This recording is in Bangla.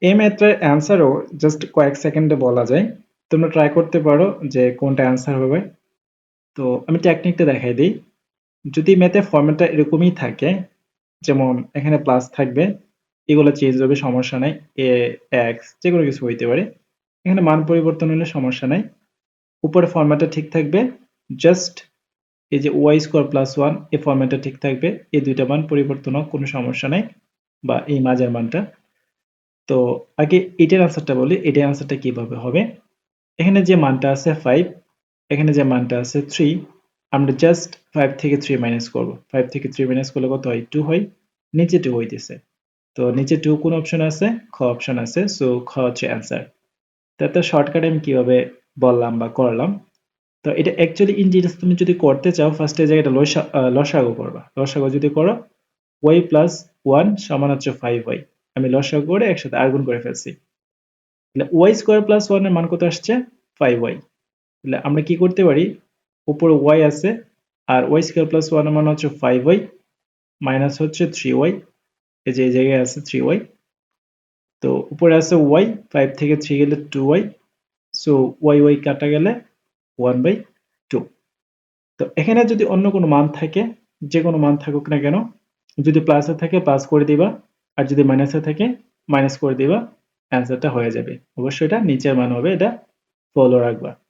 এই ম্যাথের অ্যান্সারও জাস্ট কয়েক সেকেন্ডে বলা যায়। তোমরা ট্রাই করতে পারো যে কোনটা অ্যান্সার হবে। তো আমি টেকনিকটা দেখাই দিই। যদি ম্যাথের ফরম্যাটটা এরকমই থাকে, যেমন এখানে প্লাস থাকবে, এগুলো চেঞ্জ হবে, সমস্যা নাই। এ এক্স যেকোনো কিছু হইতে পারে, এখানে মান পরিবর্তন হলে সমস্যা নাই। উপরে ফরম্যাটটা ঠিক থাকবে, জাস্ট এই যে ওয়াই স্কোয়ার প্লাস ওয়ান এই ফরম্যাটটা ঠিক থাকবে, এই দুইটা মান পরিবর্তন হোক, কোনো সমস্যা নাই, বা এই মাঝের মানটা। তো আগে এটার আনসারটা বলি, এটার আনসারটা কিভাবে হবে। এখানে যে মানটা আছে 5, এখানে যে মানটা আছে 3, আমরা জাস্ট 5 থেকে 3 মাইনাস করব। 5 থেকে 3 মাইনাস করলে কত হয়? 2 হয়। নিচে 2 হইতেছে। তো নিচে 2 কোন অপশন আছে? খ অপশন আছে। সো খ হচ্ছে অ্যান্সার। তাতে শর্টকাটে আমি কিভাবে বললাম বা করলাম। তো এটা অ্যাকচুয়ালি ইন ডিটেইলস তুমি যদি করতে চাও, ফার্স্ট এই জায়গাটা লসাগু করবা। লসাগু যদি করো, y প্লাস 1 সমান হচ্ছে 5y। আমি লসাগু করে একসাথে আর গুণ করে ফেলছি। তাহলে y স্কয়ার প্লাস 1 এর মান কত আসছে? 5y। তাহলে আমরা কি করতে পারি, উপরে y আছে আর y স্কয়ার প্লাস 1 এর মান হচ্ছে 5y মাইনাস হচ্ছে 3y, এই যে এই জায়গায় আছে 3y। তো উপরে আছে y, 5 থেকে 3 গেলে 2y, সো y কাটা গেলে 1/2। তো এখানে যদি অন্য কোনো মান থাকে, যে কোনো মান থাকুক না কেন, যদি প্লাসে থাকে প্লাস করে দিবা, আর যদি মাইনাসে থাকে মাইনাস করে দিবা, অ্যান্সারটা হয়ে যাবে। অবশ্যই এটা নিচের মান হবে, এটা ফলো রাখবা।